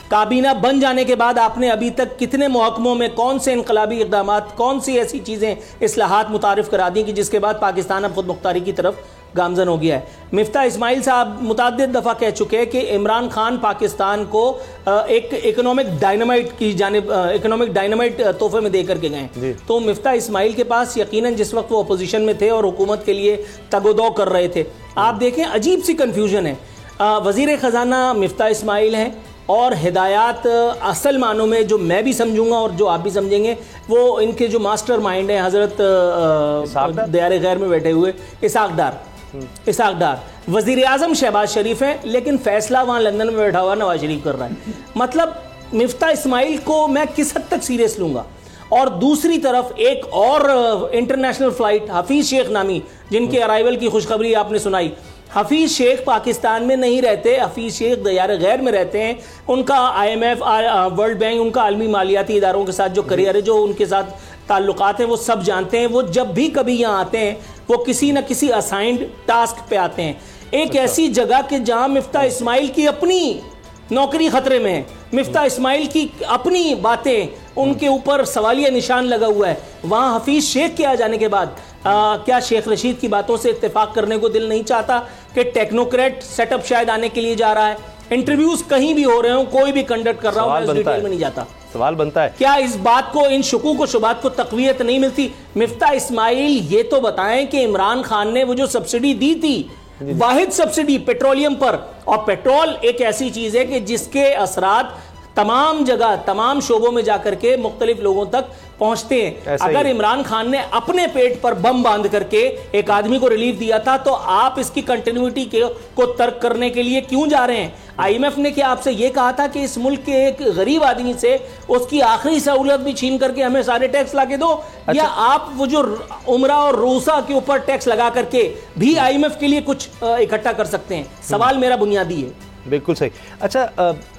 کابینہ بن جانے کے بعد آپ نے ابھی تک کتنے محکموں میں کون سے انقلابی اقدامات, کون سی ایسی چیزیں, اصلاحات متعارف کرا دیں کہ جس کے بعد پاکستان اب خود مختاری کی طرف گامزن ہو گیا ہے. مفتاح اسماعیل صاحب متعدد دفعہ کہہ چکے ہیں کہ عمران خان پاکستان کو ایک اکنامک ڈائنامائٹ کی جانب اکنامک ڈائنامائٹ تحفے میں دے کر کے گئے. تو مفتاح اسماعیل کے پاس یقیناً جس وقت وہ اپوزیشن میں تھے اور حکومت کے لیے تگ و دو کر رہے تھے, آپ دیکھیں عجیب سی کنفیوژن ہے. وزیر خزانہ مفتاح اسماعیل ہیں اور ہدایات اصل معنوں میں جو میں بھی سمجھوں گا اور جو آپ بھی سمجھیں گے وہ ان کے جو ماسٹر مائنڈ ہیں حضرت دیار غیر میں بیٹھے ہوئے اسحاق ڈار. وزیر اعظم شہباز شریف ہیں لیکن فیصلہ وہاں لندن میں بیٹھا ہوا نواز شریف کر رہا ہے. مطلب مفتاح اسماعیل کو میں کس حد تک سیریس لوں گا؟ اور دوسری طرف ایک اور انٹرنیشنل فلائٹ حفیظ شیخ نامی جن کے ارائیول کی خوشخبری آپ نے سنائی. حفیظ شیخ پاکستان میں نہیں رہتے, حفیظ شیخ دیار غیر میں رہتے ہیں. ان کا IMF, ورلڈ بینک, ان کا عالمی مالیاتی اداروں کے ساتھ جو کریئر ہے, جو ان کے ساتھ تعلقات ہیں, وہ سب جانتے ہیں. وہ جب بھی کبھی یہاں آتے ہیں وہ کسی نہ کسی اسائنڈ ٹاسک پہ آتے ہیں. ایک ایسی جگہ کہ جہاں مفتاح اسماعیل کی اپنی نوکری خطرے میں ہے, مفتاح اسماعیل کی اپنی باتیں ان کے اوپر سوالیہ نشان لگا ہوا ہے, وہاں حفیظ شیخ کے آ جانے کے بعد کیا شیخ رشید کی باتوں سے اتفاق کرنے کو دل نہیں چاہتا کہ ٹیکنوکریٹ سیٹ اپ شاید آنے کے لیے جا رہا ہے؟ انٹرویوز کہیں بھی ہو رہے ہوں, کوئی بھی کنڈکٹ کر رہا ہوں, میں اس ڈیٹیل میں نہیں جاتا. سوال بنتا ہے کیا اس بات کو, ان شکوک و شبہات کو تقویت نہیں ملتی؟ مفتاح اسماعیل یہ تو بتائیں کہ عمران خان نے وہ جو سبسڈی دی تھی, واحد سبسڈی پیٹرولیم پر, اور پیٹرول ایک ایسی چیز ہے کہ جس کے اثرات تمام جگہ تمام شعبوں میں جا کر کے مختلف لوگوں تک پہنچتے ہیں. اگر عمران خان نے اپنے پیٹ پر بم باندھ کر کے ایک آدمی کو ریلیف دیا تھا تو آپ اس کی کنٹینیوٹی کو ترک کرنے کے لیے کیوں جا رہے ہیں؟ IMF نے کیا آپ سے یہ کہا تھا کہ اس ملک کے ایک غریب آدمی سے اس کی آخری سہولت بھی چھین کر کے ہمیں سارے ٹیکس لا کے دو؟ یا آپ وہ جو عمرہ اور روسا کے اوپر ٹیکس لگا کر کے بھی IMF کے لیے کچھ اکٹھا کر سکتے ہیں؟ سوال میرا بنیادی ہے. بالکل صحیح. اچھا,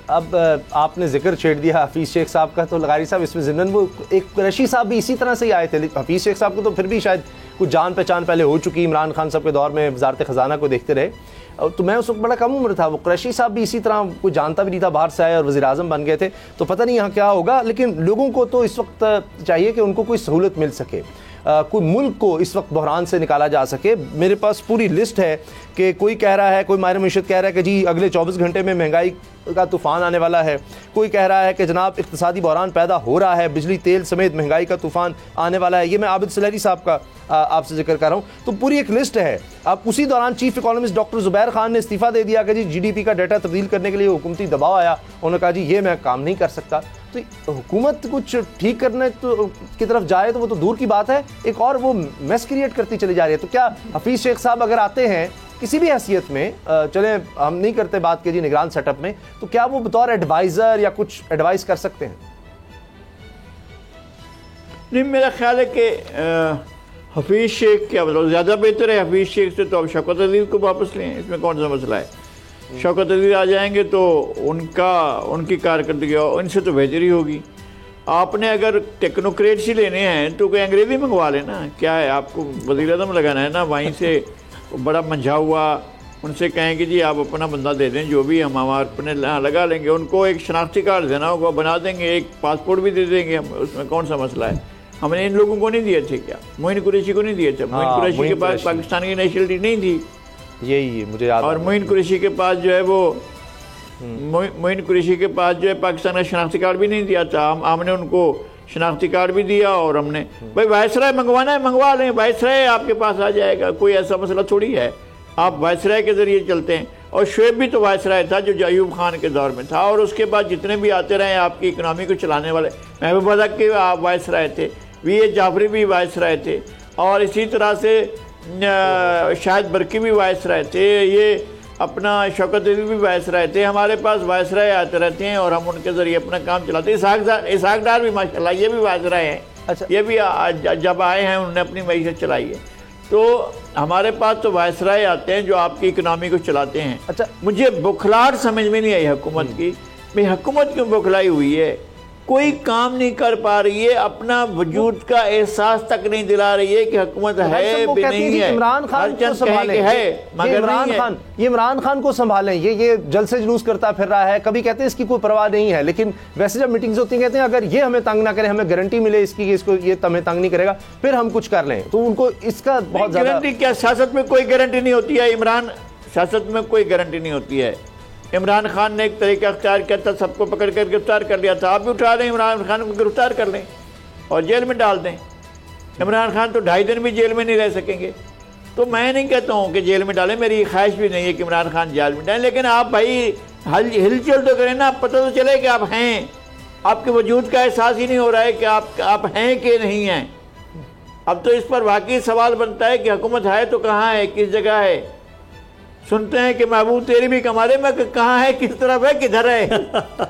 اب آپ نے ذکر چھیڑ دیا حفیظ شیخ صاحب کا, تو لغاری صاحب اس میں ضمن وہ ایک قریشی صاحب بھی اسی طرح سے ہی آئے تھے. حفیظ شیخ صاحب کو تو پھر بھی شاید کچھ جان پہچان پہلے ہو چکی, عمران خان صاحب کے دور میں وزارت خزانہ کو دیکھتے رہے, تو میں اس وقت بڑا کم عمر تھا. وہ قریشی صاحب بھی اسی طرح کوئی جانتا بھی نہیں تھا, باہر سے آئے اور وزیر اعظم بن گئے تھے, تو پتہ نہیں یہاں کیا ہوگا. لیکن لوگوں کو تو اس وقت چاہیے کہ ان کو کوئی سہولت مل سکے, کوئی ملک کو اس وقت بحران سے نکالا جا سکے. میرے پاس پوری لسٹ ہے کہ کوئی کہہ رہا ہے, کوئی ماہر معیشت کہہ رہا ہے کہ جی اگلے 24 گھنٹے میں مہنگائی کا طوفان آنے والا ہے. کوئی کہہ رہا ہے کہ جناب اقتصادی بحران پیدا ہو رہا ہے, بجلی تیل سمیت مہنگائی کا طوفان آنے والا ہے. یہ میں عابد سلیری صاحب کا آپ سے ذکر کر رہا ہوں. تو پوری ایک لسٹ ہے. اب اسی دوران چیف اکانومسٹ ڈاکٹر زبیر خان نے استعفیٰ دے دیا کہ جی GDP کا ڈیٹا تبدیل کرنے کے لیے حکومتی دباؤ آیا. انہوں نے کہا جی یہ میں کام نہیں کر سکتا. تو حکومت کچھ ٹھیک کرنے کی طرف جائے تو وہ تو دور کی بات ہے, ایک اور وہ میس کریٹ کرتی چلی جا رہی ہے. تو کیا حفیظ شیخ صاحب اگر آتے ہیں کسی بھی حیثیت میں, چلیں ہم نہیں کرتے بات کہ جی نگران سیٹ اپ میں, تو کیا وہ بطور ایڈوائزر یا کچھ ایڈوائز کر سکتے ہیں؟ نہیں, میرا خیال ہے کہ حفیظ شیخ کیا مطلب زیادہ بہتر ہے. حفیظ شیخ سے تو اب شوکت عزیز کو واپس لیں, اس میں کون سا مسئلہ ہے؟ شوکت عزیز آ جائیں گے تو ان کی کارکردگی ان سے تو بہتر ہی ہوگی. آپ نے اگر ٹیکنوکریٹس ہی لینے ہیں تو کوئی انگریزی منگوا لینا. کیا ہے, آپ کو وزیر اعظم لگانا ہے نا, وہیں سے بڑا منجھا ہوا ان سے کہیں کہ جی آپ اپنا بندہ دے دیں, جو بھی ہم اپنے لگا لیں گے. ان کو ایک شناختی کارڈ دینا ہوگا, بنا دیں گے, ایک پاسپورٹ بھی دے دیں گے, اس میں کون سا مسئلہ ہے؟ ہم نے ان لوگوں کو نہیں دیے تھے کیا؟ معین قریشی کو نہیں دیے تھے. معین قریشی کے پاس پاکستان کی نیشنلٹی نہیں تھی, یہی مجھے یاد. اور معین قریشی کے پاس جو ہے وہ معین قریشی کے پاس جو ہے پاکستان کا شناختی کارڈ بھی نہیں دیا تھا. ہم نے ان کو شناختی کارڈ بھی دیا, اور ہم نے بھائی وائسرائے منگوانا ہے منگوا لیں, وائسرائے آپ کے پاس آ جائے گا. کوئی ایسا مسئلہ تھوڑی ہے, آپ وائسرائے کے ذریعے چلتے ہیں. اور شعیب بھی تو وائسرائے تھا جو ایوب خان کے دور میں تھا, اور اس کے بعد جتنے بھی آتے رہے آپ کی اکنامی کو چلانے والے, محبوب حق کے آپ وائسرائے تھے, وی اے جعفری بھی وائسرائے تھے, اور اسی طرح سے شاہد برقی بھی وائسرائے تھے، یہ اپنا شوکت علی بھی وائسرائے تھے، ہمارے پاس وائسرائے آتے رہتے ہیں اور ہم ان کے ذریعے اپنا کام چلاتے ہیں۔ اسحاق ڈار بھی ماشاءاللہ یہ بھی وائسرائے ہیں، اچھا، یہ بھی جب آئے ہیں انہوں نے اپنی معیشت چلائی ہے۔ تو ہمارے پاس تو وائسرائے آتے ہیں جو آپ کی اکنامی کو چلاتے ہیں۔ اچھا، مجھے بکھلاہٹ سمجھ میں نہیں آئی حکومت کی، بھئی حکومت کیوں بکھلائی ہوئی ہے؟ کوئی کام نہیں کر پا رہی ہے، اپنا وجود کا احساس تک نہیں دلا رہی ہے کہ حکومت ہے بھی نہیں ہے۔ عمران خان کو سنبھالیں، یہ عمران خان کو سنبھالیں، یہ جلسے جلوس کرتا پھر رہا ہے، کبھی کہتے ہیں اس کی کوئی پرواہ نہیں ہے، لیکن ویسے جب میٹنگز ہوتی ہیں کہتے ہیں اگر یہ ہمیں تنگ نہ کرے، ہمیں گارنٹی ملے اس کی کہ اس کو یہ ہمیں تنگ نہیں کرے گا، پھر ہم کچھ کر لیں۔ تو ان کو اس کا بہت زیادہ گارنٹی کیا، سیاست میں کوئی گارنٹی نہیں ہوتی ہے عمران، سیاست میں کوئی گارنٹی نہیں ہوتی ہے۔ عمران خان نے ایک طریقہ اختیار کیا تھا، سب کو پکڑ کر گرفتار کر لیا تھا، آپ بھی اٹھا لیں عمران خان کو گرفتار کر لیں اور جیل میں ڈال دیں۔ عمران خان تو 2.5 دن بھی جیل میں نہیں رہ سکیں گے۔ تو میں نہیں کہتا ہوں کہ جیل میں ڈالیں، میری خواہش بھی نہیں ہے کہ عمران خان جیل میں ڈالیں، لیکن آپ بھائی ہلچل تو کریں نا، پتہ تو چلے کہ آپ ہیں، آپ کے وجود کا احساس ہی نہیں ہو رہا ہے کہ آپ ہیں کہ نہیں ہیں۔ اب تو اس پر واقعی سوال بنتا ہے کہ حکومت ہے تو کہاں ہے، کس جگہ ہے؟ سنتے ہیں کہ محبوب تیری بھی کمارے میں کہاں ہے، کس طرف ہے، کدھر ہے،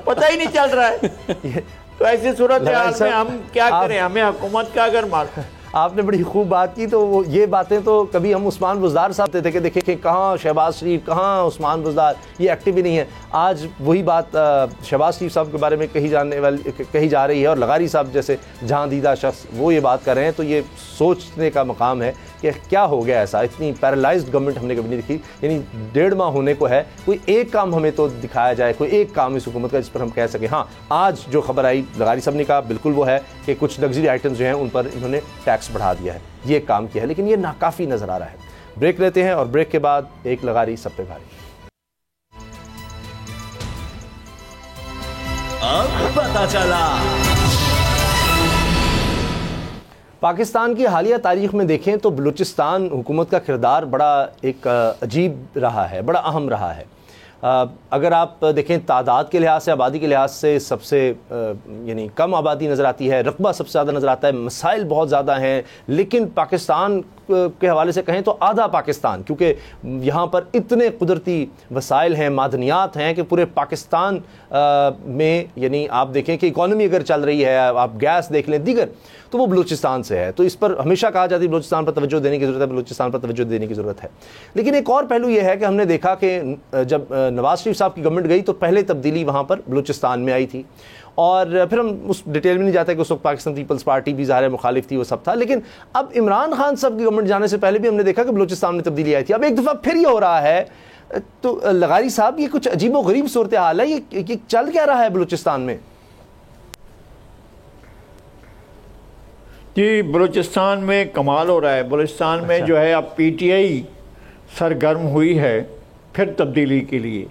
پتہ ہی نہیں چل رہا ہے۔ تو ایسی صورتحال میں ہم کیا کریں؟ ہمیں حکومت کا اگر آپ نے بڑی خوب بات کی، تو وہ یہ باتیں تو کبھی ہم عثمان بزدار صاحب تھے کہ دیکھیں کہ کہاں شہباز شریف، کہاں عثمان بزدار، یہ ایکٹیو ہی نہیں ہے۔ آج وہی بات شہباز شریف صاحب کے بارے میں کہی جا رہی ہے، اور لغاری صاحب جیسے جہاں دیدہ شخص وہ یہ بات کر رہے ہیں، تو یہ سوچنے کا مقام ہے کہ کیا ہو گیا ایسا، اتنی پیرالائزڈ گورنمنٹ ہم نے کبھی نہیں دیکھی۔ یعنی 1.5 ماہ ہونے کو ہے، کوئی ایک کام ہمیں تو دکھایا جائے، کوئی ایک کام اس حکومت کا جس پر ہم کہہ سکیں ہاں آج جو خبر آئی لغاری صاحب نے کہا بالکل وہ ہے کہ کچھ لگژری آئٹمز جو ہیں ان پر انہوں نے ٹیکس بڑھا دیا ہے، یہ کام کیا ہے، لیکن یہ ناکافی نظر آ رہا ہے۔ بریک لیتے ہیں اور بریک کے بعد ایک لغاری سب پہ بھاری۔ اب پتہ چلا۔ پاکستان کی حالیہ تاریخ میں دیکھیں تو بلوچستان حکومت کا کردار بڑا ایک عجیب رہا ہے، بڑا اہم رہا ہے۔ اگر آپ دیکھیں تعداد کے لحاظ سے، آبادی کے لحاظ سے سب سے یعنی کم آبادی نظر آتی ہے، رقبہ سب سے زیادہ نظر آتا ہے، مسائل بہت زیادہ ہیں، لیکن پاکستان کے حوالے سے کہیں تو آدھا پاکستان، کیونکہ یہاں پر اتنے قدرتی وسائل ہیں، معدنیات ہیں کہ پورے پاکستان میں یعنی آپ دیکھیں کہ اکانومی اگر چل رہی ہے، آپ گیس دیکھ لیں دیگر، تو وہ بلوچستان سے ہے۔ تو اس پر ہمیشہ کہا جاتی ہے بلوچستان پر توجہ دینے کی ضرورت ہے، بلوچستان پر توجہ دینے کی ضرورت ہے۔ لیکن ایک اور پہلو یہ ہے کہ ہم نے دیکھا کہ جب نواز شریف صاحب کی گورنمنٹ گئی تو پہلے تبدیلی وہاں پر بلوچستان میں آئی تھی، اور پھر ہم اس ڈیٹیل میں نہیں جاتے کہ اس وقت پاکستان پیپلز پارٹی بھی ظاہر مخالف تھی، وہ سب تھا، لیکن اب عمران خان صاحب کی گورنمنٹ جانے سے پہلے بھی ہم نے دیکھا کہ بلوچستان میں تبدیلی آئی تھی۔ اب ایک دفعہ پھر یہ ہو رہا ہے، تو لغاری صاحب یہ کچھ عجیب و غریب صورتحال ہے، یہ چل کیا رہا ہے بلوچستان میں؟ جی بلوچستان میں کمال ہو رہا ہے۔ بلوچستان میں جو ہے اب پی ٹی آئی سرگرم ہوئی ہے پھر تبدیلی کے لیے،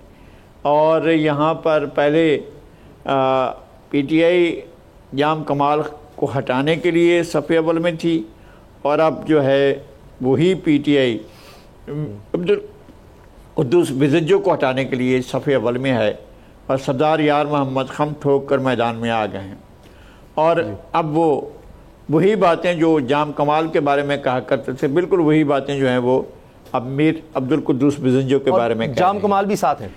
اور یہاں پر پہلے پی ٹی آئی جام کمال کو ہٹانے کے لیے صف اول میں تھی، اور اب جو ہے وہی P T I Abdul Quddus Bizenjo کو ہٹانے کے لیے صف اول میں ہے، اور سردار یار محمد خم ٹھوک کر میدان میں آ گئے ہیں۔ اور اب وہ وہی باتیں جو جام کمال کے بارے میں کہا کرتے تھے، بالکل وہی باتیں جو ہیں وہ اب میر عبدالقدوس بزنجو کے بارے میں جام کمال بھی ساتھ ہیں۔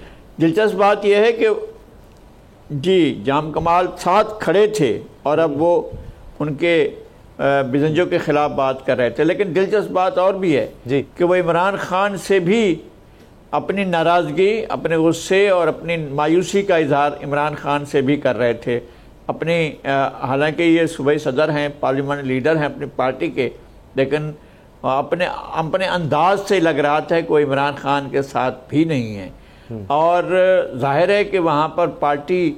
دلچسپ بات یہ ہے کہ جی جام کمال ساتھ کھڑے تھے، اور اب وہ ان کے بزنجو کے خلاف بات کر رہے تھے، لیکن دلچسپ بات اور بھی ہے جی کہ وہ عمران خان سے بھی اپنی ناراضگی، اپنے غصے اور اپنی مایوسی کا اظہار عمران خان سے بھی کر رہے تھے اپنی، حالانکہ یہ صوبائی صدر ہیں، پارلیمنٹ لیڈر ہیں اپنی پارٹی کے، لیکن اپنے انداز سے لگ رہا تھا کہ وہ عمران خان کے ساتھ بھی نہیں ہیں۔ اور ظاہر ہے کہ وہاں پر پارٹی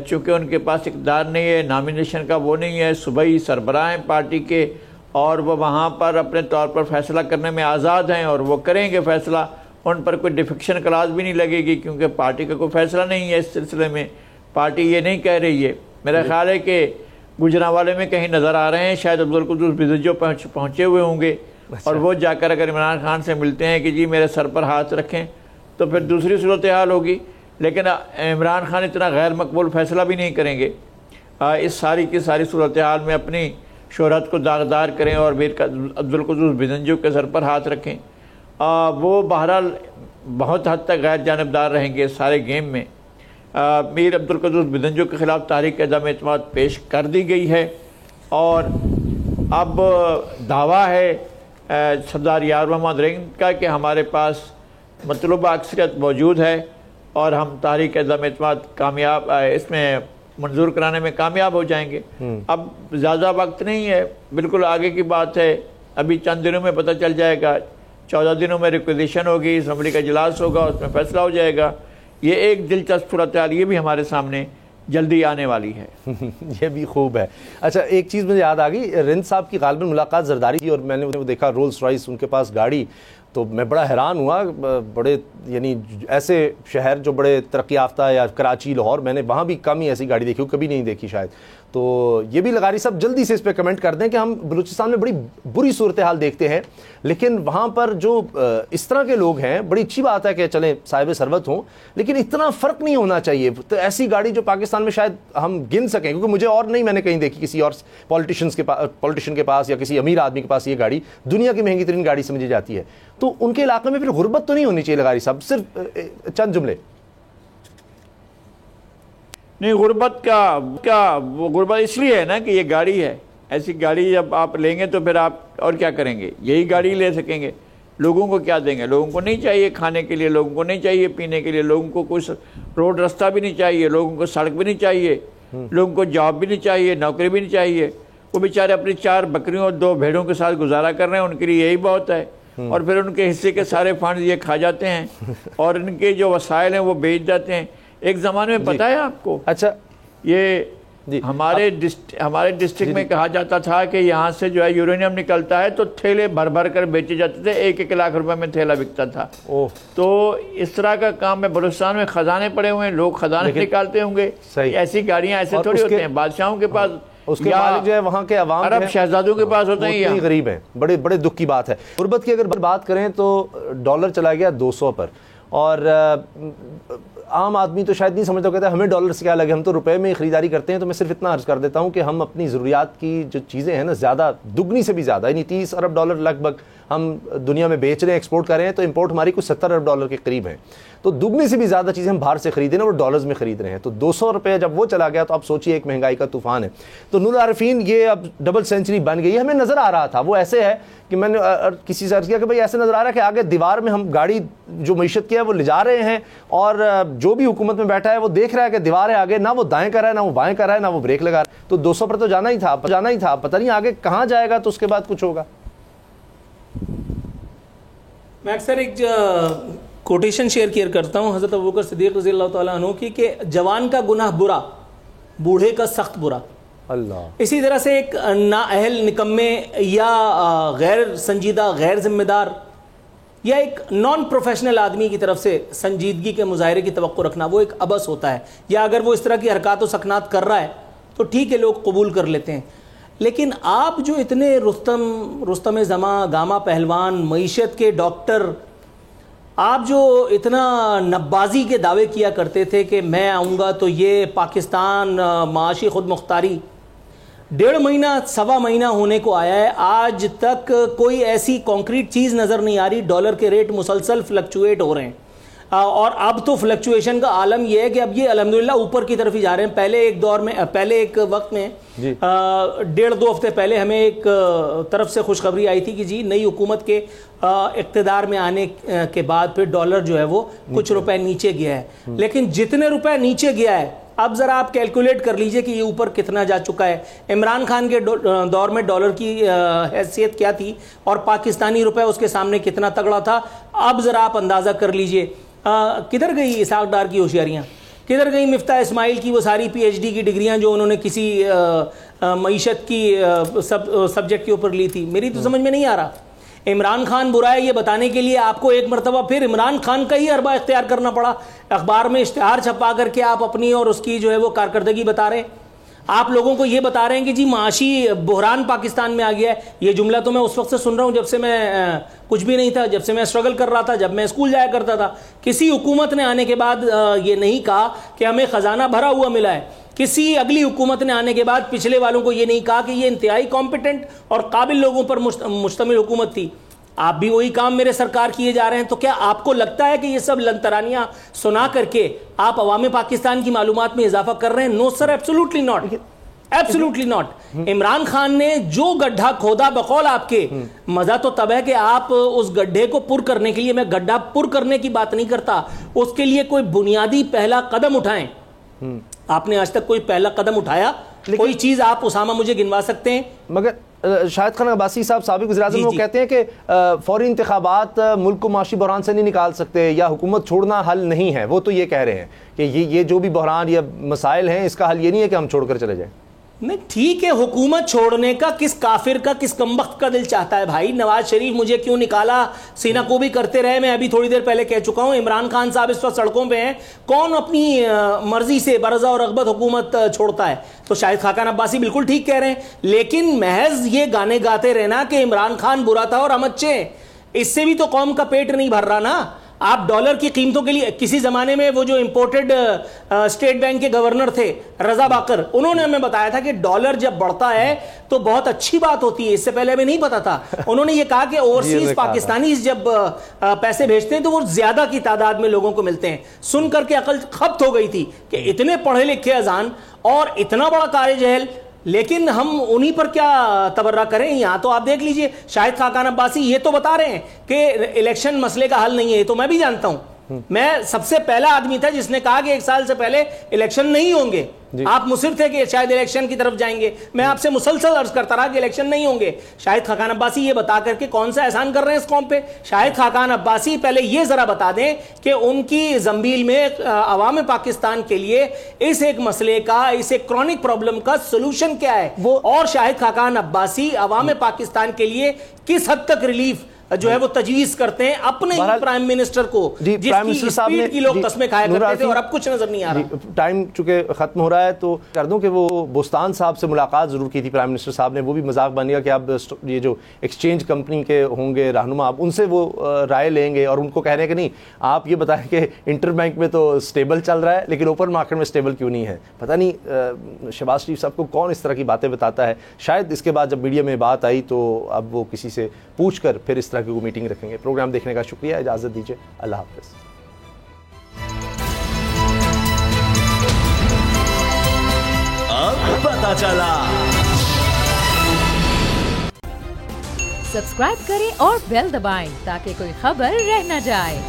چونکہ ان کے پاس اقتدار نہیں ہے، نامینیشن کا وہ نہیں ہے، صوبائی سربراہ ہیں پارٹی کے، اور وہ وہاں پر اپنے طور پر فیصلہ کرنے میں آزاد ہیں، اور وہ کریں گے فیصلہ، ان پر کوئی ڈیفیکشن کلاس بھی نہیں لگے گی، کیونکہ پارٹی کا کوئی فیصلہ نہیں ہے اس سلسلے میں، پارٹی یہ نہیں کہہ رہی ہے۔ میرا خیال ہے کہ گجرانوالے میں کہیں نظر آ رہے ہیں، شاید عبدالقدوس بزنجو پہنچے ہوئے ہوں گے، اور وہ جا کر اگر عمران خان سے ملتے ہیں کہ جی میرے سر پر ہاتھ رکھیں، تو پھر دوسری صورتحال ہوگی، لیکن عمران خان اتنا غیر مقبول فیصلہ بھی نہیں کریں گے۔ اس ساری کی ساری صورتحال میں اپنی شہرت کو داغدار کریں اور میر عبدالقدوس بزنجو کے سر پر ہاتھ رکھیں. وہ بہرحال بہت حد تک غیر جانبدار رہیں گے سارے گیم میں. میر عبدالقدوس بزنجو کے خلاف تحریک عدم اعتماد پیش کر دی گئی ہے اور اب دعویٰ ہے سردار یار محمد رنگ کا کہ ہمارے پاس مطلوبہ اکثریت موجود ہے اور ہم تحریک عدم اعتماد کامیاب اس میں منظور کرانے میں کامیاب ہو جائیں گے. اب زیادہ وقت نہیں ہے، بالکل آگے کی بات ہے. ابھی چند دنوں میں پتہ چل جائے گا. 14 دنوں میں ریکویزیشن ہوگی، اسمبلی کا اجلاس ہوگا، اس میں فیصلہ ہو جائے گا. یہ ایک دلچسپ صورتحال یہ بھی ہمارے سامنے جلدی آنے والی ہے. یہ بھی خوب ہے. اچھا ایک چیز مجھے یاد آ گئی، رند صاحب کی غالباً ملاقات زرداری تھی اور میں نے وہ دیکھا رولز رائس ان کے پاس گاڑی، تو میں بڑا حیران ہوا. بڑے یعنی ایسے شہر جو بڑے ترقی یافتہ یا کراچی لاہور، میں نے وہاں بھی کم ہی ایسی گاڑی دیکھی ہو، کبھی نہیں دیکھی شاید. تو یہ بھی لغاری صاحب جلدی سے اس پہ کمنٹ کر دیں کہ ہم بلوچستان میں بڑی بری صورتحال دیکھتے ہیں، لیکن وہاں پر جو اس طرح کے لوگ ہیں، بڑی اچھی بات ہے کہ چلیں صاحب ثروت ہوں، لیکن اتنا فرق نہیں ہونا چاہیے. تو ایسی گاڑی جو پاکستان میں شاید ہم گن سکیں، کیونکہ مجھے اور نہیں میں نے کہیں دیکھی کسی اور پولیٹیشین کے پاس یا کسی امیر آدمی کے پاس یہ گاڑی دنیا کی مہنگی ترین گاڑی سمجھی جاتی ہے. تو ان کے علاقے میں پھر غربت تو نہیں ہونی چاہیے لغاری صاحب؟ صرف چند جملے. نہیں، غربت وہ غربت اس لیے ہے نا کہ یہ گاڑی ہے. ایسی گاڑی جب آپ لیں گے تو پھر آپ اور کیا کریں گے؟ یہی گاڑی لے سکیں گے. لوگوں کو کیا دیں گے؟ لوگوں کو نہیں چاہیے کھانے کے لیے، لوگوں کو نہیں چاہیے پینے کے لیے، لوگوں کو کچھ روڈ رستہ بھی نہیں چاہیے، لوگوں کو سڑک بھی نہیں چاہیے، لوگوں کو جاب بھی نہیں چاہیے، نوکری بھی نہیں چاہیے. وہ بیچارے اپنی 4 بکریوں اور 2 بھیڑوں کے ساتھ گزارا کر رہے ہیں، ان کے لیے یہی بہت ہے. اور پھر ان کے حصے کے سارے فنڈز یہ کھا جاتے ہیں اور ان کے جو وسائل ہیں وہ بیچ جاتے ہیں. ایک زمانے میں پتہ ہے آپ کو، اچھا یہ ہمارے ڈسٹرکٹ میں کہا جاتا تھا کہ یہاں سے جو ہے یورینیم نکلتا ہے تو تھیلے بھر بھر کر بیچے جاتے تھے، 1-1 لاکھ روپے میں تھیلا بکتا تھا. تو اس طرح کا کام ہے. بلوچستان میں خزانے پڑے ہوئے ہیں، لوگ خزانے نکالتے ہوں گے. ایسی گاڑیاں ایسے تھوڑی ہوتے ہیں بادشاہوں کے پاس، اس کے مالک جو ہے وہاں کے عوام عرب شہزادوں کے پاس ہوتے ہیں، یہ غریب ہیں. بڑے دکھ کی بات ہے. غربت کی اگر بات کریں تو ڈالر چلا گیا 200 پر، اور عام آدمی تو شاید نہیں سمجھتا، کہتا ہے ہمیں ڈالر سے کیا لگے، ہم تو روپے میں خریداری کرتے ہیں. تو میں صرف اتنا عرض کر دیتا ہوں کہ ہم اپنی ضروریات کی جو چیزیں ہیں نا، زیادہ دگنی سے بھی زیادہ، یعنی 30 ارب ڈالر لگ بھگ ہم دنیا میں بیچ رہے ہیں، ایکسپورٹ کر رہے ہیں، تو امپورٹ ہماری کچھ 70 ارب ڈالر کے قریب ہیں. تو دگنی سے بھی زیادہ چیزیں ہم باہر سے خریدیں نا، وہ ڈالرز میں خرید رہے ہیں. تو 200 روپے جب وہ چلا گیا تو اب سوچئے ایک مہنگائی کا طوفان ہے. تو نور عارفین یہ اب ڈبل سینچری بن گئی ہے. ہمیں نظر آ رہا تھا وہ ایسے ہے کہ میں نے کسی سے عرض کیا کہ بھائی ایسے نظر آ رہا ہے کہ آگے دیوار میں ہم گاڑی جو معیشت کی ہے وہ لے جا رہے ہیں، اور جو بھی حکومت میں بیٹھا ہے وہ دیکھ رہا ہے کہ دیوار ہے آگے، نہ وہ دائیں کر رہا ہے، نہ وہ بائیں کر رہا ہے، نہ وہ بریک لگا رہا ہے. تو 200 پر تو جانا ہی تھا، پتہ نہیں آگے کہاں جائے گا. تو اس کے بعد کچھ ہوگا. میں اکثر ایک کوٹیشن شیئر کیا کرتا ہوں حضرت ابوبکر صدیق رضی اللہ تعالیٰ عنہ کی، کہ جوان کا گناہ برا، بوڑھے کا سخت برا. اللہ. اسی طرح سے ایک نااہل، نکمے یا غیر سنجیدہ، غیر ذمہ دار یا ایک نان پروفیشنل آدمی کی طرف سے سنجیدگی کے مظاہرے کی توقع رکھنا وہ ایک عبث ہوتا ہے. یا اگر وہ اس طرح کی حرکات و سکنات کر رہا ہے تو ٹھیک ہے، لوگ قبول کر لیتے ہیں. لیکن آپ جو اتنے رستم گاما پہلوان، معیشت کے ڈاکٹر، آپ جو اتنا نبازی کے دعوے کیا کرتے تھے کہ میں آؤں گا تو یہ پاکستان معاشی خود مختاری، 1.5 مہینہ 1.25 مہینہ ہونے کو آیا ہے، آج تک کوئی ایسی کانکریٹ چیز نظر نہیں آ رہی. ڈالر کے ریٹ مسلسل فلکچویٹ ہو رہے ہیں، اور اب تو فلکچویشن کا عالم یہ ہے کہ اب یہ الحمدللہ اوپر کی طرف ہی جا رہے ہیں. پہلے ایک وقت میں 1.5-2 ہفتے پہلے ہمیں ایک طرف سے خوشخبری آئی تھی کہ جی نئی حکومت کے اقتدار میں آنے کے بعد پھر ڈالر جو ہے وہ کچھ روپے نیچے گیا ہے. لیکن جتنے روپے نیچے گیا ہے، اب ذرا آپ کیلکولیٹ کر لیجئے کہ یہ اوپر کتنا جا چکا ہے. عمران خان کے دور میں ڈالر کی حیثیت کیا تھی اور پاکستانی روپے اس کے سامنے کتنا تگڑا تھا، اب ذرا آپ اندازہ کر لیجئے. کدھر گئی اسحاق ڈار کی ہوشیاریاں، کدھر گئی مفتاح اسماعیل کی وہ ساری پی ایچ ڈی کی ڈگریاں جو انہوں نے کسی معیشت کی سبجیکٹ کے اوپر لی تھی. میری تو سمجھ میں نہیں آ رہا. عمران خان برا ہے یہ بتانے کے لیے آپ کو ایک مرتبہ پھر عمران خان کا ہی حربہ اختیار کرنا پڑا، اخبار میں اشتہار چھپا کر کے آپ اپنی اور اس کی جو ہے وہ کارکردگی بتا رہے ہیں. آپ لوگوں کو یہ بتا رہے ہیں کہ جی معاشی بحران پاکستان میں آ گیا ہے. یہ جملہ تو میں اس وقت سے سن رہا ہوں جب سے میں کچھ بھی نہیں تھا، جب سے میں اسٹرگل کر رہا تھا، جب میں اسکول جایا کرتا تھا. کسی حکومت نے آنے کے بعد یہ نہیں کہا کہ ہمیں خزانہ بھرا ہوا ملا ہے. کسی اگلی حکومت نے آنے کے بعد پچھلے والوں کو یہ نہیں کہا کہ یہ انتہائی کمپیٹنٹ اور قابل لوگوں پر مشتمل حکومت تھی. آپ بھی وہی کام میرے سرکار کیے جا رہے ہیں. تو کیا آپ کو لگتا ہے کہ یہ سب لنترانیاں سنا کر کے آپ عوام پاکستان کی معلومات میں اضافہ کر رہے ہیں؟ No sir, absolutely not, absolutely not. Imran Khan نے جو گڈھا کھودا، بقول آپ کے، مزہ تو تب ہے کہ آپ اس گڈھے کو پر کرنے کے لیے، میں گڈھا پر کرنے کی بات نہیں کرتا، اس کے لیے کوئی بنیادی پہلا قدم اٹھائیں. آپ نے آج تک کوئی پہلا قدم اٹھایا؟ کوئی چیز آپ اسامہ مجھے گنوا سکتے ہیں؟ مگر شاہد خان عباسی صاحب سابق وزیر اعظم وہ کہتے ہیں کہ فوری انتخابات ملک کو معاشی بحران سے نہیں نکال سکتے یا حکومت چھوڑنا حل نہیں ہے. وہ تو یہ کہہ رہے ہیں کہ یہ جو بھی بحران یا مسائل ہیں اس کا حل یہ نہیں ہے کہ ہم چھوڑ کر چلے جائیں. نہیں ٹھیک ہے، حکومت چھوڑنے کا کس کافر کا، کس کمبخت کا دل چاہتا ہے بھائی؟ نواز شریف مجھے کیوں نکالا، سینہ کو بھی کرتے رہے. میں ابھی تھوڑی دیر پہلے کہہ چکا ہوں عمران خان صاحب اس وقت سڑکوں پہ ہیں. کون اپنی مرضی سے برضا اور رغبت حکومت چھوڑتا ہے؟ تو شاہد خاقان عباسی بالکل ٹھیک کہہ رہے ہیں. لیکن محض یہ گانے گاتے رہنا کہ عمران خان برا تھا اور ہم اچھے، اس سے بھی تو قوم کا پیٹ نہیں بھر رہا نا. آپ ڈالر کی قیمتوں کے لیے، کسی زمانے میں وہ جو امپورٹڈ اسٹیٹ بینک کے گورنر تھے رضا باقر، انہوں نے ہمیں بتایا تھا کہ ڈالر جب بڑھتا ہے تو بہت اچھی بات ہوتی ہے. اس سے پہلے ہمیں نہیں پتا تھا. انہوں نے یہ کہا کہ اوورسیز پاکستانی جب پیسے بھیجتے ہیں تو وہ زیادہ کی تعداد میں لوگوں کو ملتے ہیں. سن کر کے عقل خبت ہو گئی تھی کہ اتنے پڑھے لکھے اذان اور اتنا بڑا کار جہل، لیکن ہم انہی پر کیا تبرہ کریں. یہاں تو آپ دیکھ لیجئے شاہد خاقان عباسی یہ تو بتا رہے ہیں کہ الیکشن مسئلے کا حل نہیں ہے. یہ تو میں بھی جانتا ہوں. میں سب سے پہلا آدمی تھا جس نے کہا کہ 1 سال سے پہلے الیکشن نہیں ہوں گے. آپ مصر تھے کہ شاید الیکشن کی طرف جائیں گے. میں آپ سے مسلسل عرض کرتا رہا کہ الیکشن نہیں ہوں گے. شاہد خاقان عباسی یہ بتا کر کے کون سا احسان کر رہے ہیں اس قوم پہ؟ شاہد خاقان عباسی پہلے یہ ذرا بتا دیں کہ ان کی زنبیل میں عوام پاکستان کے لیے اس ایک مسئلے کا، اس ایک کرونک پرابلم کا سلوشن کیا ہے، اور شاہد خاقان عباسی عوام پاکستان کے لیے کس حد تک ریلیف جو ہے وہ تجویز کرتے ہیں اپنے ہی پرائم منسٹر کو، جس کی سپیڈ کی لوگ قسمیں کھایا کرتے تھے اور اب کچھ نظر نہیں آ رہا. ٹائم چونکہ ختم ہو رہا ہے تو کر دوں کہ وہ بوستان صاحب سے ملاقات ضرور کی تھی پرائم منسٹر صاحب نے. وہ بھی مذاق بن گیا کہ اب یہ جو ایکسچینج کمپنی کے ہوں گے رہنما، اب ان سے وہ رائے لیں گے اور ان کو کہہ رہے ہیں کہ نہیں آپ یہ بتائیں کہ انٹر بینک میں تو اسٹیبل چل رہا ہے لیکن اوپن مارکیٹ میں اسٹیبل کیوں نہیں ہے. پتہ نہیں شہباز شریف صاحب کو کون اس طرح کی باتیں بتاتا ہے. شاید اس کے بعد جب میڈیا میں بات آئی تو اب وہ کسی سے پوچھ کر پھر اس طرح کی میٹنگ رکھیں گے. پروگرام دیکھنے کا شکریہ، اجازت دیجیے، اللہ حافظ. اب پتہ چلا. سبسکرائب کریں اور بیل دبائیں تاکہ کوئی خبر رہ نہ جائے.